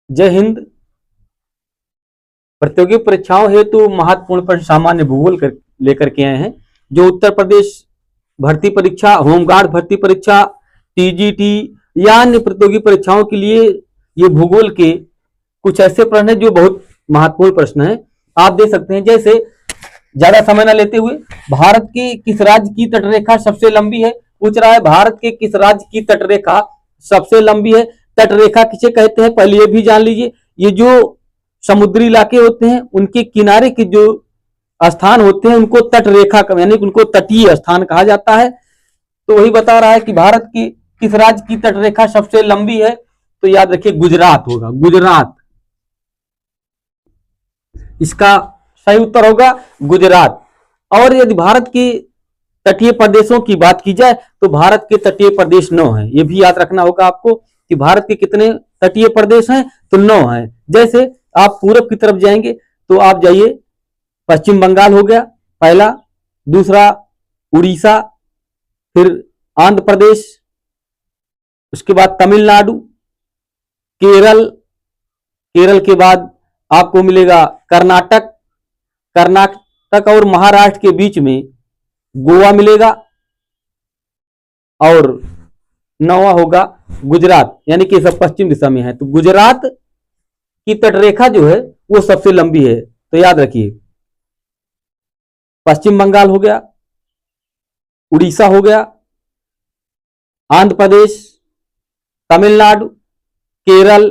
जय हिंद। प्रतियोगी परीक्षाओं हेतु महत्वपूर्ण प्रश्न सामान्य भूगोल लेकर के आए हैं। जो उत्तर प्रदेश भर्ती परीक्षा, होमगार्ड भर्ती परीक्षा, टीजीटी या अन्य प्रतियोगी परीक्षाओं के लिए ये भूगोल के कुछ ऐसे प्रश्न हैं जो बहुत महत्वपूर्ण प्रश्न हैं। आप देख सकते हैं, जैसे ज्यादा समय न लेते हुए, भारत के किस राज्य की तटरेखा सबसे लंबी है? पूछ रहा है भारत के किस राज्य की तटरेखा सबसे लंबी है। तटरेखा किसे कहते हैं पहले ये भी जान लीजिए। ये जो समुद्री इलाके होते हैं उनके किनारे के जो स्थान होते हैं उनको तटरेखा यानी उनको तटीय स्थान कहा जाता है। तो वही बता रहा है कि भारत की किस राज्य की तटरेखा सबसे लंबी है, तो याद रखिए गुजरात होगा। गुजरात इसका सही उत्तर होगा, गुजरात। और यदि भारत के तटीय प्रदेशों की बात की जाए तो भारत के तटीय प्रदेश 9 हैं। यह भी याद रखना होगा आपको कि भारत के कितने तटीय प्रदेश हैं, तो 9 हैं। जैसे आप पूरब की तरफ जाएंगे तो आप जाइए, पश्चिम बंगाल हो गया पहला, दूसरा उड़ीसा, फिर आंध्र प्रदेश, उसके बाद तमिलनाडु, केरल, केरल के बाद आपको मिलेगा कर्नाटक, कर्नाटक और महाराष्ट्र के बीच में गोवा मिलेगा, और 9वां होगा गुजरात, यानी कि सब पश्चिम दिशा में है। तो गुजरात की तटरेखा जो है वो सबसे लंबी है। तो याद रखिए, पश्चिम बंगाल हो गया, उड़ीसा हो गया, आंध्र प्रदेश, तमिलनाडु, केरल,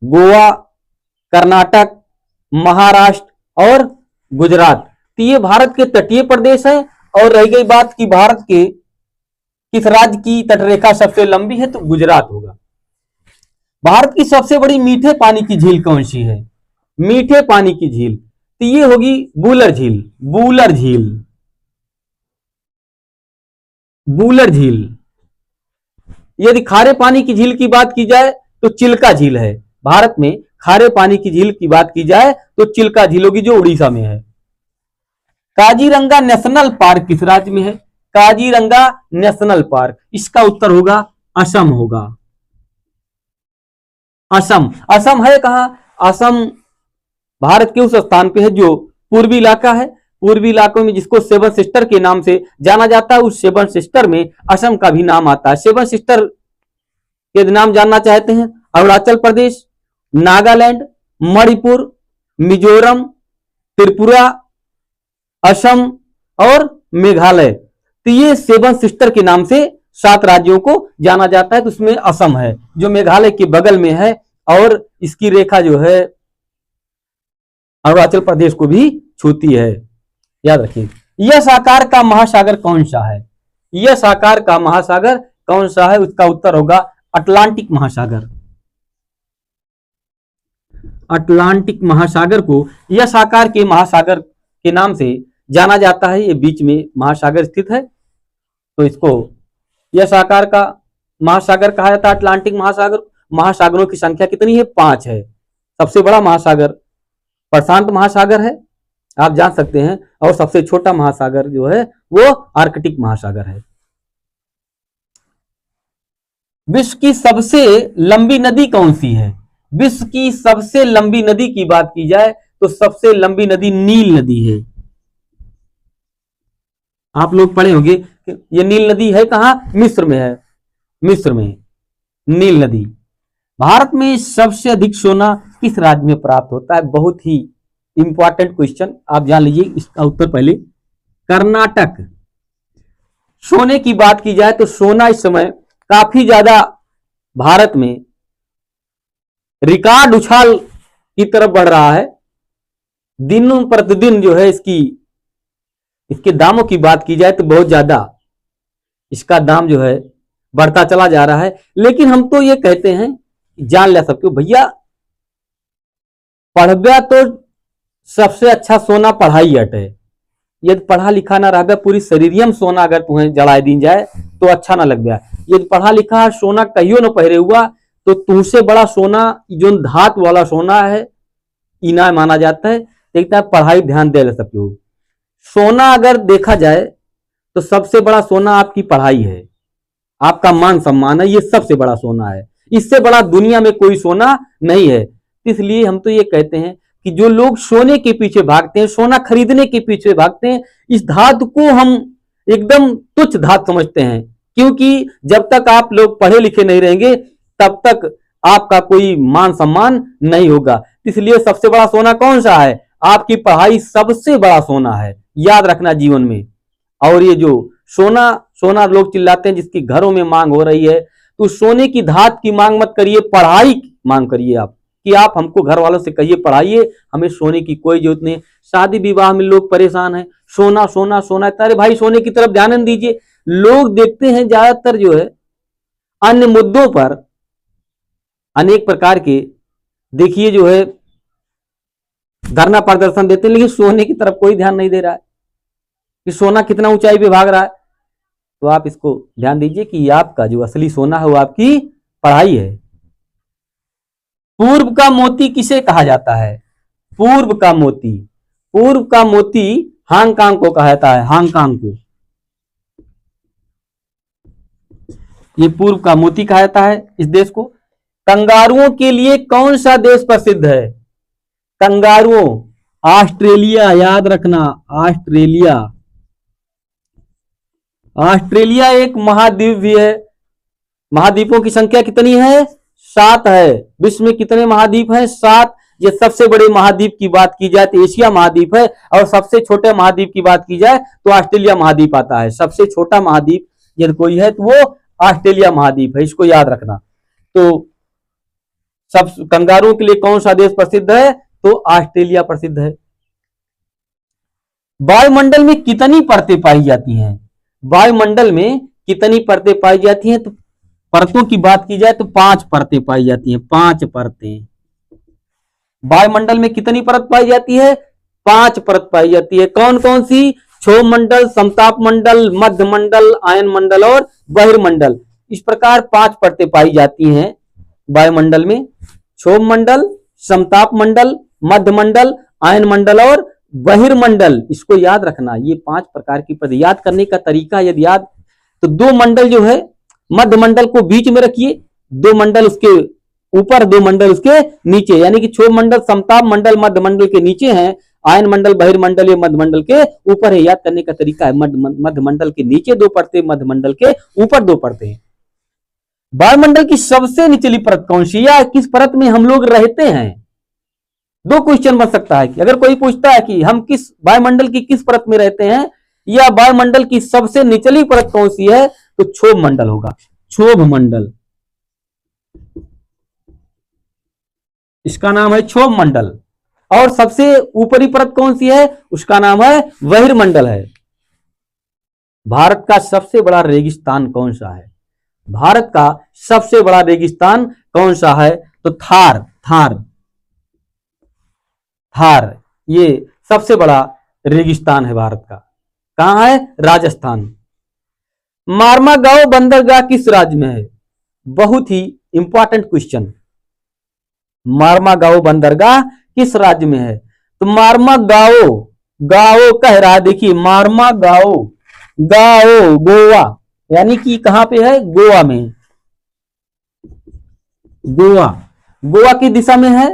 गोवा, कर्नाटक, महाराष्ट्र और गुजरात। तो ये भारत के तटीय प्रदेश हैं। और रह गई बात कि भारत के किस राज्य की तटरेखा सबसे लंबी है, तो गुजरात होगा। भारत की सबसे बड़ी मीठे पानी की झील कौन सी है? मीठे पानी की झील, तो ये होगी बूलर झील। बूलर झील, बूलर झील। यदि खारे पानी की झील की बात की जाए तो चिल्का झील है। भारत में खारे पानी की झील की बात की जाए तो चिल्का झील होगी, जो उड़ीसा में है। काजीरंगा नेशनल पार्क किस राज्य में है? काजीरंगा नेशनल पार्क, इसका उत्तर होगा असम होगा। असम, असम है कहां? असम भारत के उस स्थान पे है जो पूर्वी इलाका है। पूर्वी इलाकों में जिसको सेवन सिस्टर के नाम से जाना जाता है, उस सेवन सिस्टर में असम का भी नाम आता है। सेवन सिस्टर के नाम जानना चाहते हैं? अरुणाचल प्रदेश, नागालैंड, मणिपुर, मिजोरम, त्रिपुरा, असम और मेघालय। तो ये सेवन सिस्टर के नाम से 7 राज्यों को जाना जाता है। तो उसमें असम है जो मेघालय के बगल में है, और इसकी रेखा जो है अरुणाचल प्रदेश को भी छूती है। याद रखिए। यस आकार का महासागर कौन सा है? यस आकार का महासागर कौन सा है? उसका उत्तर होगा अटलांटिक महासागर। अटलांटिक महासागर को यस आकार के महासागर के नाम से जाना जाता है। ये बीच में महासागर स्थित है, तो इसको यस आकार का महासागर कहा जाता है। अटलांटिक महासागर। महासागरों की संख्या कितनी है? 5 है। सबसे बड़ा महासागर प्रशांत महासागर है, आप जान सकते हैं, और सबसे छोटा महासागर जो है वो आर्कटिक महासागर है। विश्व की सबसे लंबी नदी कौन सी है? विश्व की सबसे लंबी नदी की बात की जाए तो सबसे लंबी नदी नील नदी है। आप लोग पढ़े होंगे कि ये नील नदी है कहां? मिस्र में है। मिस्र में नील नदी। भारत में सबसे अधिक सोना किस राज्य में प्राप्त होता है? बहुत ही इंपॉर्टेंट क्वेश्चन, आप जान लीजिए इसका उत्तर पहले। कर्नाटक। सोने की बात की जाए तो सोना इस समय काफी ज्यादा भारत में रिकॉर्ड उछाल की तरफ बढ़ रहा है। दिन प्रतिदिन जो है इसके दामों की बात की जाए तो बहुत ज्यादा इसका दाम जो है बढ़ता चला जा रहा है। लेकिन हम तो ये कहते हैं, जान ले सबको, भैया पढ़बा तो सबसे अच्छा सोना पढ़ाई हटे। यदि पढ़ा लिखा ना रह, पूरी शरीरियम सोना अगर तुम्हें जड़ा दी जाए तो अच्छा ना लग गया। यदि पढ़ा लिखा सोना कहियो न पहरे हुआ तो तुमसे बड़ा सोना जो धातु वाला सोना है इना माना जाता है। देखता है पढ़ाई ध्यान दे सबको। सोना अगर देखा जाए तो सबसे बड़ा सोना आपकी पढ़ाई है, आपका मान सम्मान है, ये सबसे बड़ा सोना है। इससे बड़ा दुनिया में कोई सोना नहीं है। इसलिए हम तो ये कहते हैं कि जो लोग सोने के पीछे भागते हैं, सोना खरीदने के पीछे भागते हैं, इस धातु को हम एकदम तुच्छ धातु समझते हैं, क्योंकि जब तक आप लोग पढ़े लिखे नहीं रहेंगे तब तक आपका कोई मान सम्मान नहीं होगा। इसलिए सबसे बड़ा सोना कौन सा है? आपकी पढ़ाई सबसे बड़ा सोना है, याद रखना जीवन में। और ये जो सोना सोना लोग चिल्लाते हैं, जिसकी घरों में मांग हो रही है, तो सोने की धात की मांग मत करिए, पढ़ाई की मांग करिए आप, कि आप हमको घर वालों से कहिए पढ़ाइए, हमें सोने की कोई जरूरत नहीं। शादी विवाह में लोग परेशान हैं, सोना सोना सोना। अरे भाई सोने की तरफ ध्यान दीजिए। लोग देखते हैं ज्यादातर जो है अन्य मुद्दों पर अनेक प्रकार के, देखिए जो है धरना प्रदर्शन देते हैं, लेकिन सोने की तरफ कोई ध्यान नहीं दे रहा है कि सोना कितना ऊंचाई पे भाग रहा है। तो आप इसको ध्यान दीजिए कि आपका जो असली सोना है वो आपकी पढ़ाई है। पूर्व का मोती किसे कहा जाता है? पूर्व का मोती, पूर्व का मोती हांगकांग को कहा जाता है, हांगकांग को। ये पूर्व का मोती कहा जाता है इस देश को। कंगारुओं के लिए कौन सा देश प्रसिद्ध है? कंगारुओं, ऑस्ट्रेलिया, याद रखना, ऑस्ट्रेलिया। ऑस्ट्रेलिया एक महाद्वीप भी है। महाद्वीपों की संख्या कितनी है? 7 है। विश्व में कितने महाद्वीप हैं? 7। ये सबसे बड़े महाद्वीप की बात की जाए तो एशिया महाद्वीप है, और सबसे छोटे महाद्वीप की बात की जाए तो ऑस्ट्रेलिया महाद्वीप आता है। सबसे छोटा महाद्वीप यदि कोई है तो वो ऑस्ट्रेलिया महाद्वीप है, इसको याद रखना। तो सब कंगारुओं के लिए कौन सा देश प्रसिद्ध है? तो ऑस्ट्रेलिया प्रसिद्ध है। वायुमंडल में कितनी परतें पाई जाती हैं? वायुमंडल में कितनी परतें पाई जाती हैं? तो परतों की बात की जाए तो 5 परतें पाई जाती हैं, 5 परतें। वायुमंडल में कितनी परत पाई जाती है? 5 परत पाई जाती है। कौन कौन सी? क्षोभ मंडल, समताप मंडल, मध्य मंडल, आयन मंडल और बहिर्मंडल। इस प्रकार 5 परतें पाई जाती हैं वायुमंडल में। क्षोभ मंडल, समताप मंडल, मध्य मंडल, आयन मंडल और बहिर्मंडल। इसको याद रखना, ये 5 प्रकार की परतें। याद करने का तरीका यदि याद तो 2 मंडल जो है, मध्य मंडल को बीच में रखिए, 2 मंडल उसके ऊपर, 2 मंडल उसके नीचे, यानी कि क्षोभ मंडल, समताप मंडल मध्य मंडल के नीचे है, आयन मंडल बहिर्मंडल ये मध्य मंडल के ऊपर है। याद करने का तरीका है, मध्य मंडल के नीचे 2 परतें, मध्य मंडल के ऊपर 2 परतें। वायुमंडल की सबसे निचली परत कौन सी, या किस परत में हम लोग रहते हैं? 2 क्वेश्चन बन सकता है कि अगर कोई पूछता है कि हम किस वायुमंडल की किस परत में रहते हैं, या वायुमंडल की सबसे निचली परत कौन सी है, तो क्षोभ मंडल होगा, क्षोभ मंडल। इसका नाम है क्षोभ मंडल। और सबसे ऊपरी परत कौन सी है? उसका नाम है बहिर्मंडल है। भारत का सबसे बड़ा रेगिस्तान कौन सा है? भारत का सबसे बड़ा रेगिस्तान कौन सा है? तो थार, थार, थार ये सबसे बड़ा रेगिस्तान है भारत का। कहां है? राजस्थान। मार्मागांव बंदरगाह किस राज्य में है? बहुत ही इंपॉर्टेंट क्वेश्चन। मार्मागांव बंदरगाह किस राज्य में है? तो मार्मागांव, गाओ कह रहा है, देखिए मार्मागांव, गाओ गोवा, यानी कि कहां पे है? गोवा में। गोवा, गोवा की दिशा में है,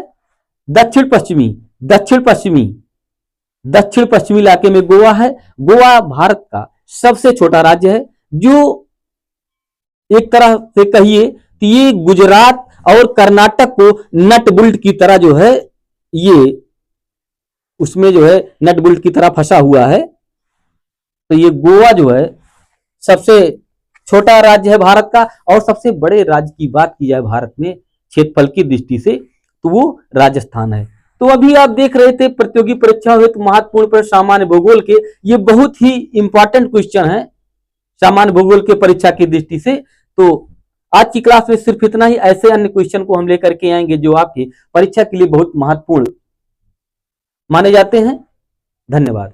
दक्षिण पश्चिमी, दक्षिण पश्चिमी, दक्षिण पश्चिमी इलाके में गोवा है। गोवा भारत का सबसे छोटा राज्य है, जो एक तरह से कहिए कि ये गुजरात और कर्नाटक को नट बुल्ट की तरह जो है, ये उसमें जो है नट बुल्ट की तरह फंसा हुआ है। तो ये गोवा जो है सबसे छोटा राज्य है भारत का, और सबसे बड़े राज्य की बात की जाए भारत में क्षेत्रफल की दृष्टि से तो वो राजस्थान है। तो अभी आप देख रहे थे प्रतियोगी परीक्षा हेतु महत्वपूर्ण प्रश्न सामान्य भूगोल के, ये बहुत ही इंपॉर्टेंट क्वेश्चन है सामान्य भूगोल के परीक्षा की दृष्टि से। तो आज की क्लास में सिर्फ इतना ही। ऐसे अन्य क्वेश्चन को हम लेकर के आएंगे जो आपकी परीक्षा के लिए बहुत महत्वपूर्ण माने जाते हैं। धन्यवाद।